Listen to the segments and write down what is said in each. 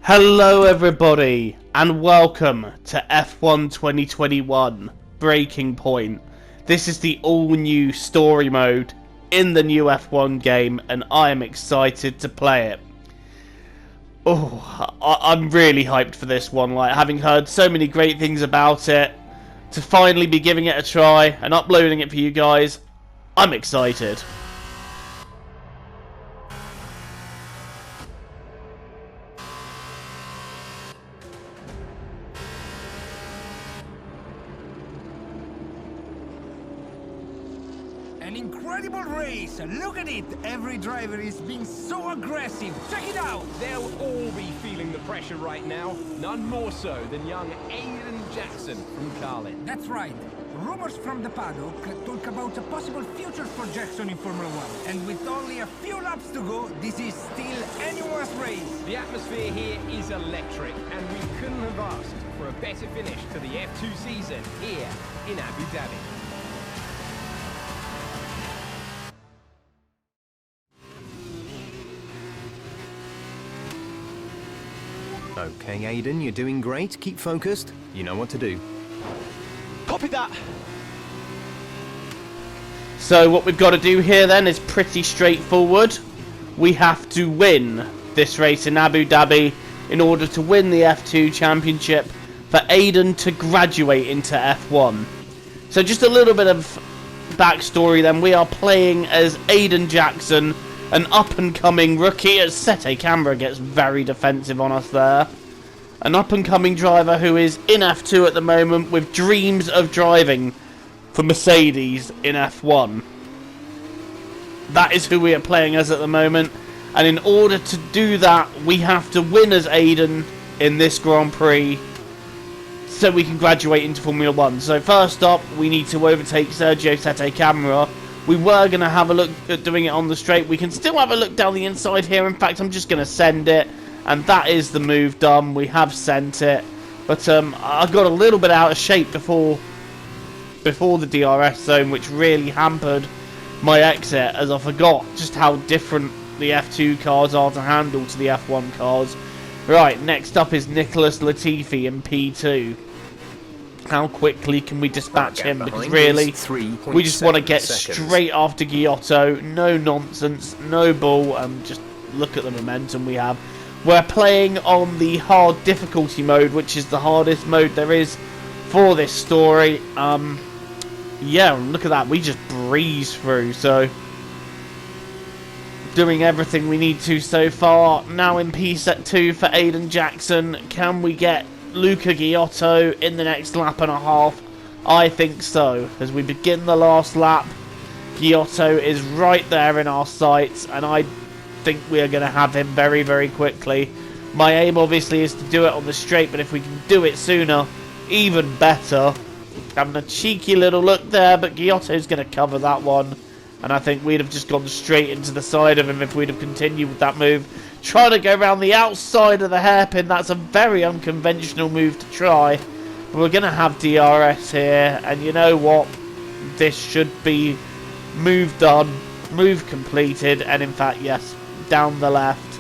Hello everybody and welcome to F1 2021 Breaking Point. This is the all new story mode in the new F1 game and I am excited to play it. I'm really hyped for this one, like having heard so many great things about it, to finally be giving it a try and uploading it for you guys. I'm excited. An incredible race! Look at it! Every driver is being so aggressive! Check it out! They'll all be feeling the pressure right now. None more so than young Aidan Jackson from Carlin. That's right. Rumors from the paddock talk about a possible future for Jackson in Formula 1. And with only a few laps to go, this is still anyone's race. The atmosphere here is electric, and we couldn't have asked for a better finish to the F2 season here in Abu Dhabi. Okay, Aidan, you're doing great. Keep focused. You know what to do. Copy that! So what we've got to do here then is pretty straightforward. We have to win this race in Abu Dhabi in order to win the F2 Championship for Aidan to graduate into F1. So just a little bit of backstory then. We are playing as Aidan Jackson, an up-and-coming rookie, as Sete Camera gets very defensive on us there. An up-and-coming driver who is in F2 at the moment with dreams of driving for Mercedes in F1. That is who we are playing as at the moment. And in order to do that, we have to win as Aidan in this Grand Prix so we can graduate into Formula 1. So first up, we need to overtake Sergio Sete Camera. We were going to have a look at doing it on the straight. We can still have a look down the inside here. In fact, I'm just going to send it. And that is the move done. We have sent it. But I got a little bit out of shape before the DRS zone, which really hampered my exit, as I forgot just how different the F2 cars are to handle to the F1 cars. Right, next up is Nicholas Latifi in P2. How quickly can we dispatch him? Because really, we just want to get straight after Giotto. No nonsense, no bull, just look at the momentum we have. We're playing on the hard difficulty mode, which is the hardest mode there is for this story. Yeah, look at that. We just breeze through, so doing everything we need to so far. Now in P-Set 2 for Aidan Jackson. Can we get Luca Giotto in the next lap and a half? I think so. As we begin the last lap, Giotto is right there in our sights, and I think we are going to have him very, very quickly. My aim obviously is to do it on the straight, but if we can do it sooner, even better. Having a cheeky little look there, but Giotto's going to cover that one. And I think we'd have just gone straight into the side of him if we'd have continued with that move. Trying to go around the outside of the hairpin. That's a very unconventional move to try. But we're going to have DRS here. And you know what? This should be move done. Move completed. And in fact, yes, down the left.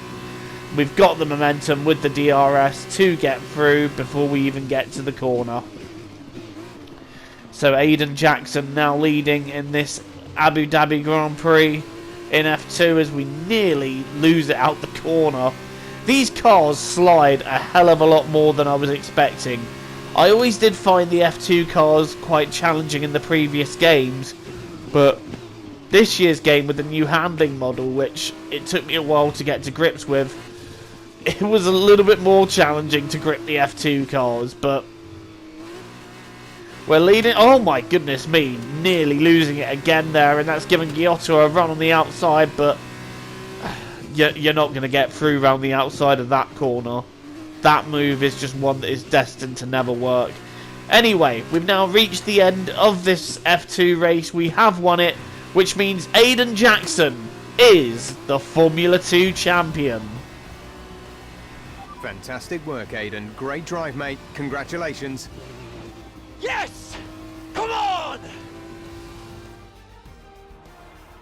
We've got the momentum with the DRS to get through before we even get to the corner. So Aidan Jackson now leading in this Abu Dhabi Grand Prix in F2 as we nearly lose it out the corner. These cars slide a hell of a lot more than I was expecting. I always did find the F2 cars quite challenging in the previous games, but this year's game with the new handling model, which it took me a while to get to grips with, it was a little bit more challenging to grip the F2 cars, but we're leading. Oh my goodness me, nearly losing it again there, and that's giving Giotto a run on the outside, but you're not going to get through around the outside of that corner. That move is just one that is destined to never work. Anyway, we've now reached the end of this F2 race. We have won it, which means Aidan Jackson is the Formula 2 champion. Fantastic work, Aidan. Great drive, mate. Congratulations. Yes! Come on!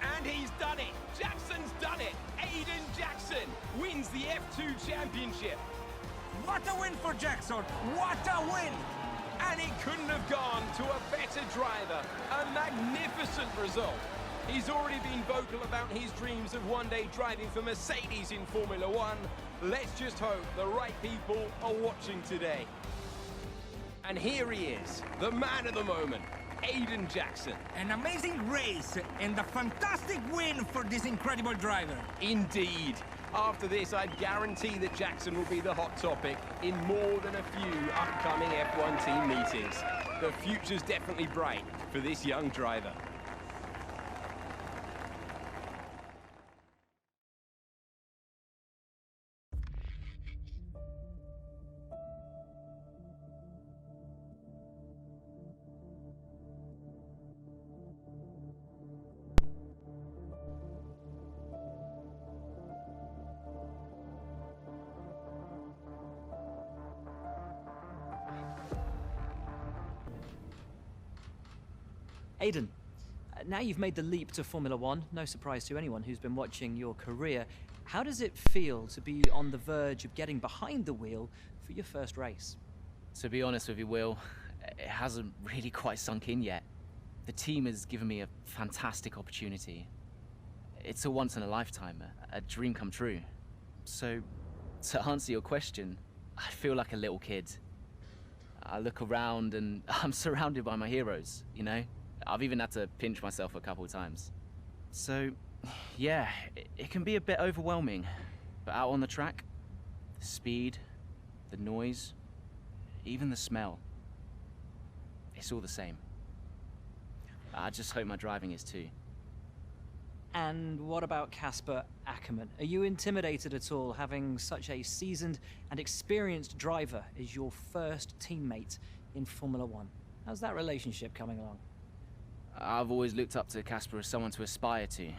And he's done it! Jackson's done it! Aidan Jackson wins the F2 Championship. What a win for Jackson! What a win! And it couldn't have gone to a better driver. A magnificent result. He's already been vocal about his dreams of one day driving for Mercedes in Formula One. Let's just hope the right people are watching today. And here he is, the man of the moment, Aidan Jackson. An amazing race and a fantastic win for this incredible driver. Indeed. After this, I guarantee that Jackson will be the hot topic in more than a few upcoming F1 team meetings. The future's definitely bright for this young driver. Aidan, now you've made the leap to Formula One, no surprise to anyone who's been watching your career. How does it feel to be on the verge of getting behind the wheel for your first race? To be honest with you, Will, it hasn't really quite sunk in yet. The team has given me a fantastic opportunity. It's a once in a lifetime, a dream come true. So, to answer your question, I feel like a little kid. I look around and I'm surrounded by my heroes, you know? I've even had to pinch myself a couple of times. So, yeah, it can be a bit overwhelming. But out on the track, the speed, the noise, even the smell, it's all the same. I just hope my driving is too. And what about Casper Ackerman? Are you intimidated at all having such a seasoned and experienced driver as your first teammate in Formula One? How's that relationship coming along? I've always looked up to Casper as someone to aspire to.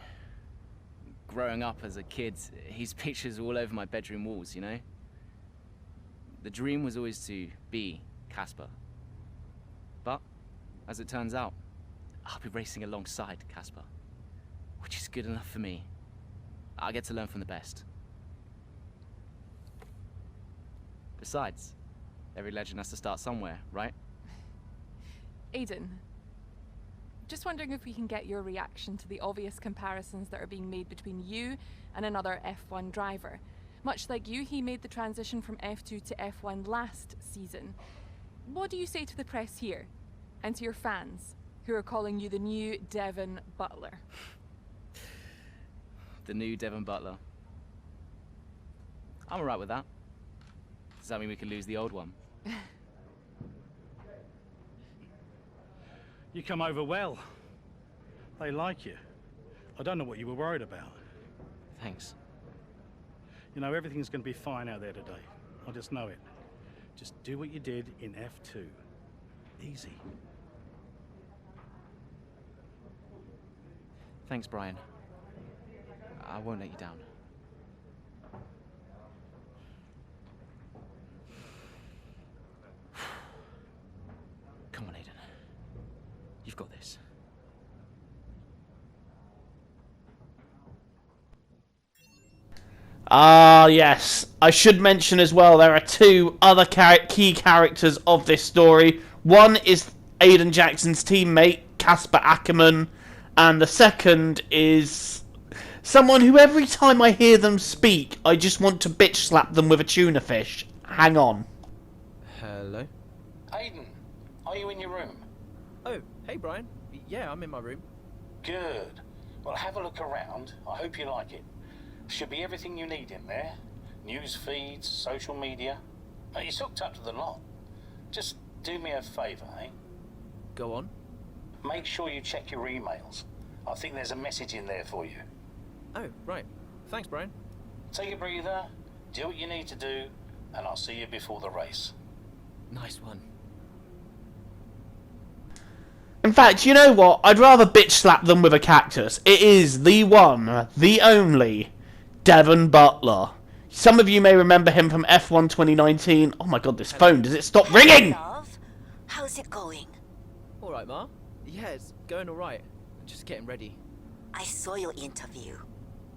Growing up as a kid, his pictures all over my bedroom walls, you know? The dream was always to be Casper. But, as it turns out, I'll be racing alongside Casper, which is good enough for me. I get to learn from the best. Besides, every legend has to start somewhere, right? Aidan, just wondering if we can get your reaction to the obvious comparisons that are being made between you and another F1 driver. Much like you, he made the transition from F2 to F1 last season. What do you say to the press here, and to your fans, who are calling you the new Devon Butler? The new Devon Butler. I'm alright with that. Does that mean we can lose the old one? You come over well. They like you. I don't know what you were worried about. Thanks. You know, everything's going to be fine out there today. I just know it. Just do what you did in F2. Easy. Thanks, Brian. I won't let you down. Come on, Aidan. You've got this. Ah, yes. I should mention as well, there are two other key characters of this story. One is Aidan Jackson's teammate, Casper Ackerman, and the second is someone who every time I hear them speak, I just want to bitch slap them with a tuna fish. Hang on. Hello? Aidan, are you in your room? Oh, hey Brian. Yeah, I'm in my room. Good. Well, have a look around. I hope you like it. Should be everything you need in there. News feeds, social media. It's hooked up to the lot. Just do me a favour, eh? Go on. Make sure you check your emails. I think there's a message in there for you. Oh, right. Thanks, Brian. Take a breather, do what you need to do, and I'll see you before the race. Nice one. In fact, you know what? I'd rather bitch slap them with a cactus. It is the one, the only, Devon Butler. Some of you may remember him from F1 2019. Oh my god, this phone, does it stop ringing? Love, how's it going? All right, Ma. Yeah, it's going all right. Just getting ready. I saw your interview.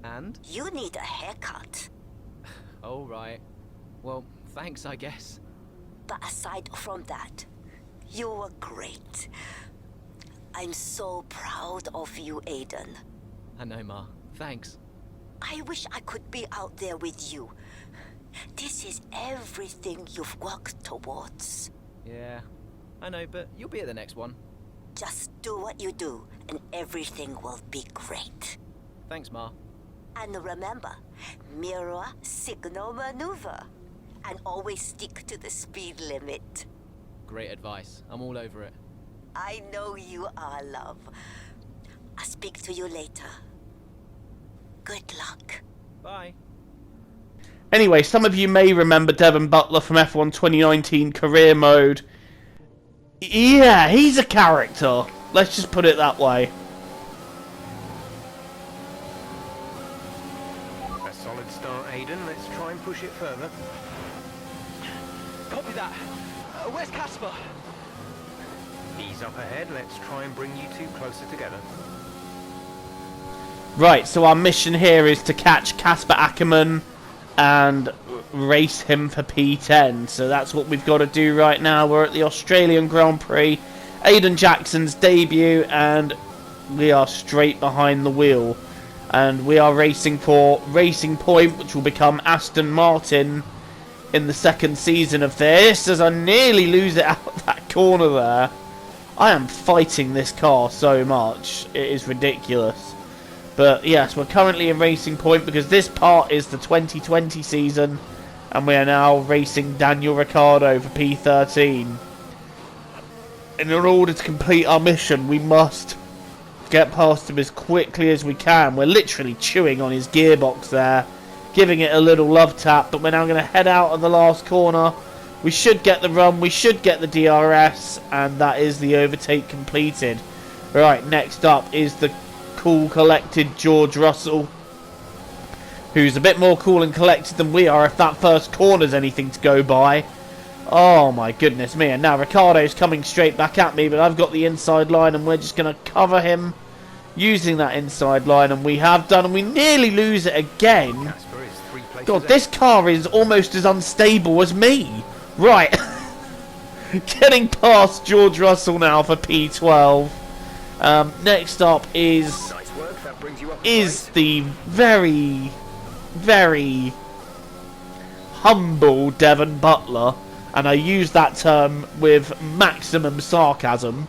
And? You need a haircut. All right. Well, thanks, I guess. But aside from that, you were great. I'm so proud of you, Aidan. I know, Ma. Thanks. I wish I could be out there with you. This is everything you've worked towards. Yeah, I know, but you'll be at the next one. Just do what you do, and everything will be great. Thanks, Ma. And remember, mirror signal maneuver. And always stick to the speed limit. Great advice. I'm all over it. I know you are, love. I'll speak to you later. Good luck. Bye. Anyway, some of you may remember Devon Butler from F1 2019 career mode. Yeah, he's a character. Let's just put it that way. A solid start, Aidan. Let's try and push it further. Copy that. Where's Casper? He's up ahead. Let's try and bring you two closer together. Right, so our mission here is to catch Casper Ackerman and race him for P10. So that's what we've got to do right now. We're at the Australian Grand Prix, Aidan Jackson's debut, and we are straight behind the wheel. And we are racing for Racing Point, which will become Aston Martin in the second season of this, as I nearly lose it out of that corner there. I am fighting this car so much. It is ridiculous. But yes, we're currently in Racing Point because this part is the 2020 season, and we are now racing Daniel Ricciardo for P13. And in order to complete our mission, we must get past him as quickly as we can. We're literally chewing on his gearbox there, giving it a little love tap, but we're now going to head out of the last corner. We should get the run, we should get the DRS, and that is the overtake completed. Right, next up is the cool, collected George Russell, who's a bit more cool and collected than we are if that first corner's anything to go by. Oh my goodness me, and now Ricciardo's coming straight back at me, but I've got the inside line and we're just going to cover him using that inside line, and we have done, and we nearly lose it again. God, this car is almost as unstable as me. Right. Getting past George Russell now for P12. Next up is the very, very humble Devon Butler. And I use that term with maximum sarcasm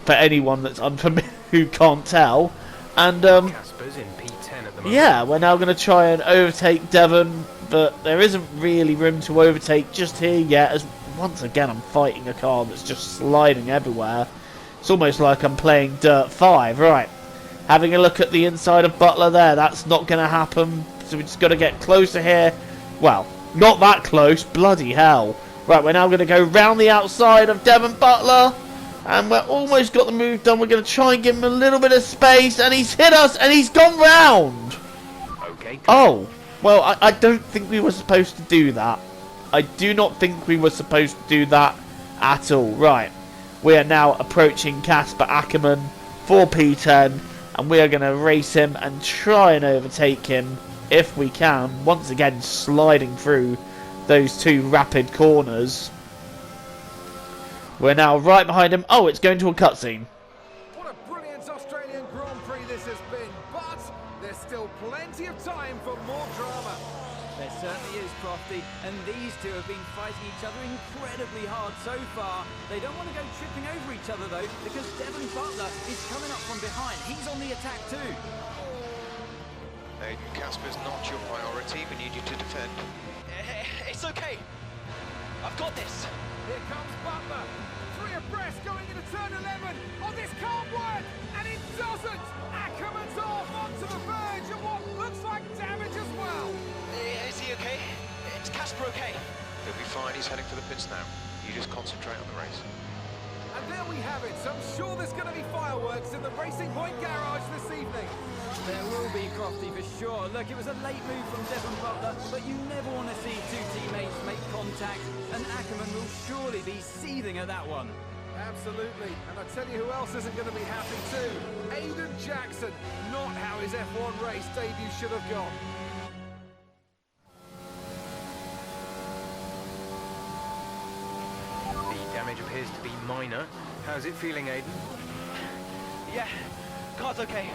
for anyone that's unfamiliar who can't tell. And Casper's in P10 at the moment. yeah, we're now going to try and overtake Devon, but there isn't really room to overtake just here yet, as once again I'm fighting a car that's just sliding everywhere. It's almost like I'm playing Dirt 5. Right, having a look at the inside of Butler there, that's not going to happen, so we just got to get closer here. Well, not that close, bloody hell. Right, we're now going to go round the outside of Devon Butler, and we're almost got the move done. We're going to try and give him a little bit of space, and he's hit us, and he's gone round. Okay. Oh, well, I don't think we were supposed to do that. I do not think we were supposed to do that at all. Right, we are now approaching Casper Ackerman for P10, and we are going to race him and try and overtake him if we can. Once again, sliding through those two rapid corners. We're now right behind him. Oh, it's going to a cutscene. What a brilliant Australian Grand Prix this has been, but there's still plenty of time for more drama. There certainly is, Crofty, and these two have been fighting each other incredibly hard so far. They don't want to go tripping over each other, though, because Devon Butler is coming up from behind. He's on the attack, too. Aidan, Casper's not your priority. We need you to defend. It's okay. I've got this. Here comes Butler. 3 abreast going into turn 11. Oh, this can't work! And it doesn't! Ackerman's off onto the verge of what looks like damage as well. Is he okay? Is Casper okay? He'll be fine. He's heading for the pits now. You just concentrate on the race. And there we have it. So I'm sure there's going to be fireworks in the Racing Point garage this evening. There will be, Crofty, for sure. Look, it was a late move from Devon Butler, but you never want to see two teammates make contact, and Ackerman will surely be seething at that one. Absolutely. And I tell you who else isn't going to be happy too. Aidan Jackson. Not how his F1 race debut should have gone. damage appears to be minor. How's it feeling, Aidan? Yeah, car's okay.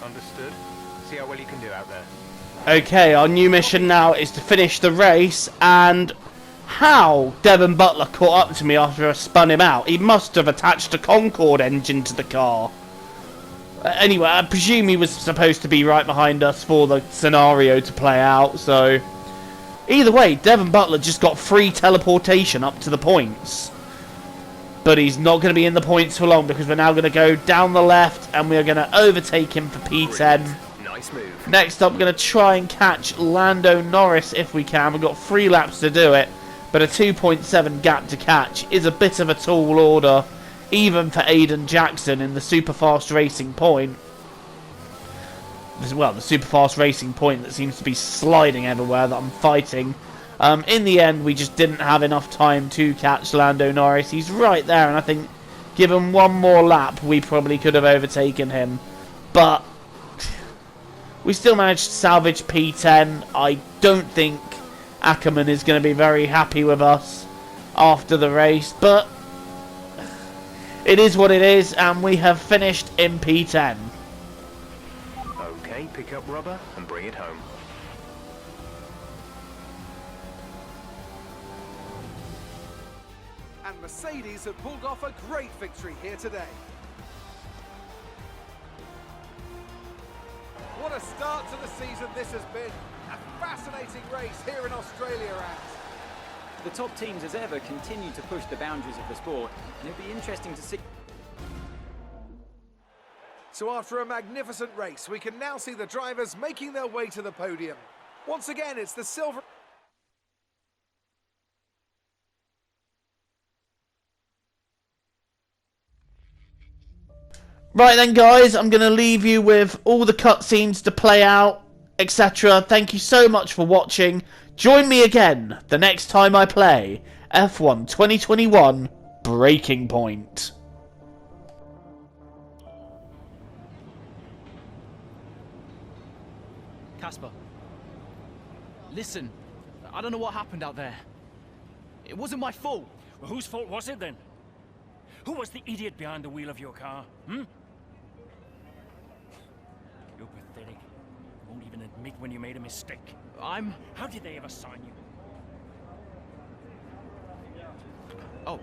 Understood. See how well you can do out there. Okay, our new mission now is to finish the race, and how Devon Butler caught up to me after I spun him out. He must have attached a Concorde engine to the car. Anyway, I presume he was supposed to be right behind us for the scenario to play out, so... Either way, Devon Butler just got free teleportation up to the points. But he's not going to be in the points for long, because we're now going to go down the left, and we're going to overtake him for P10. Nice move. Next up, we're going to try and catch Lando Norris if we can. We've got 3 laps to do it, but a 2.7 gap to catch is a bit of a tall order, even for Aidan Jackson in the super fast racing point. Well, the super fast racing point that seems to be sliding everywhere that I'm fighting. In the end, we just didn't have enough time to catch Lando Norris. He's right there, and I think given one more lap, we probably could have overtaken him. But we still managed to salvage P10. I don't think Ackerman is going to be very happy with us after the race, but it is what it is, and we have finished in P10. Okay, pick up rubber and bring it home. And Mercedes have pulled off a great victory here today. What a start to the season this has been. A fascinating race here in Australia, and The top teams as ever continue to push the boundaries of the sport, and it'll be interesting to see. so after a magnificent race, we can now see the drivers making their way to the podium. Once again, it's the silver... Right then, guys, I'm going to leave you with all the cutscenes to play out, etc. Thank you so much for watching. Join me again the next time I play F1 2021 Breaking Point. Casper, listen, I don't know what happened out there. It wasn't my fault. Well, whose fault was it then? Who was the idiot behind the wheel of your car? You're pathetic. You won't even admit when you made a mistake. How did they ever sign you? Oh,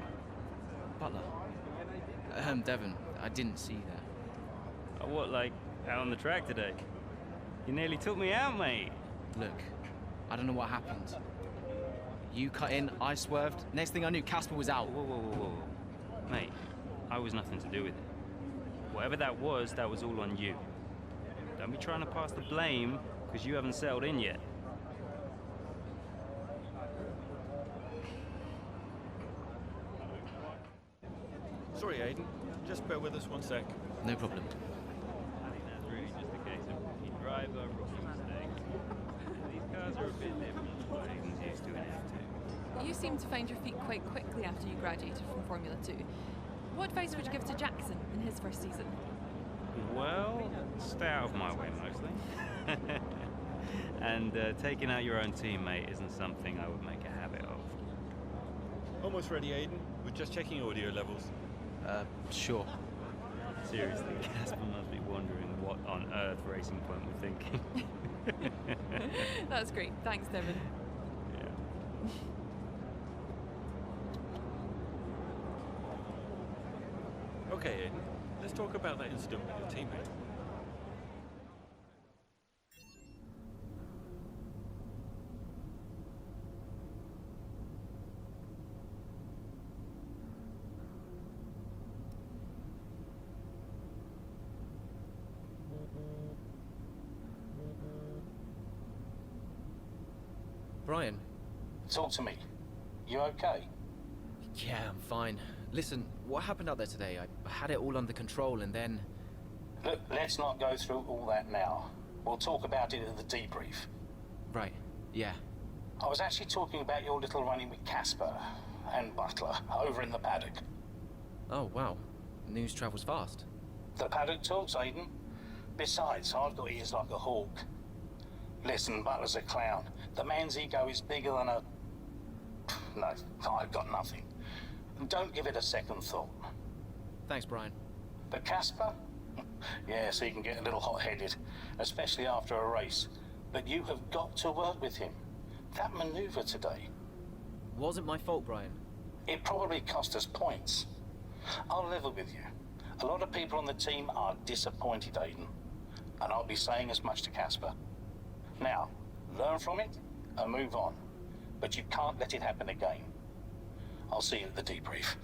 Butler. Devon, I didn't see that. Oh, what, like, out on the track today? You nearly took me out, mate. Look, I don't know what happened. You cut in, I swerved. Next thing I knew, Casper was out. Whoa. Mate, I was nothing to do with it. Whatever that was all on you. Don't be trying to pass the blame, because you haven't settled in yet. Sorry, Aidan. Just bear with us one sec. No problem. I think that's really just a case of rookie driver, rookie mistakes. These cars are a bit different from what Aidan's used to in F2. You seem to find your feet quite quickly after you graduated from Formula 2. What advice would you give to Jackson in his first season? Well, stay out of my way mostly. And taking out your own teammate isn't something I would make a habit of. Almost ready, Aidan. We're just checking audio levels. Sure. Seriously, Casper must be wondering what on earth Racing Point were thinking. That's great. Thanks, Devon. Yeah. Okay, Aidan. Let's talk about that incident with your teammate. Brian? Talk to me. You okay? Yeah, I'm fine. Listen, what happened out there today? I had it all under control and then... Look, let's not go through all that now. We'll talk about it at the debrief. Right, yeah. I was actually talking about your little run-in with Casper and Butler over in the paddock. Oh, wow. News travels fast. The paddock talks, Aidan. Besides, I've got ears like a hawk. Listen, Butler's a clown. The man's ego is bigger than a... No, I've got nothing. Don't give it a second thought. Thanks, Brian. But Casper? Yes, he can get a little hot-headed, especially after a race. But you have got to work with him. That maneuver today. Wasn't my fault, Brian. It probably cost us points. I'll level with you. A lot of people on the team are disappointed, Aidan. And I'll be saying as much to Casper. Now, learn from it and move on. But you can't let it happen again. I'll see you at the debrief.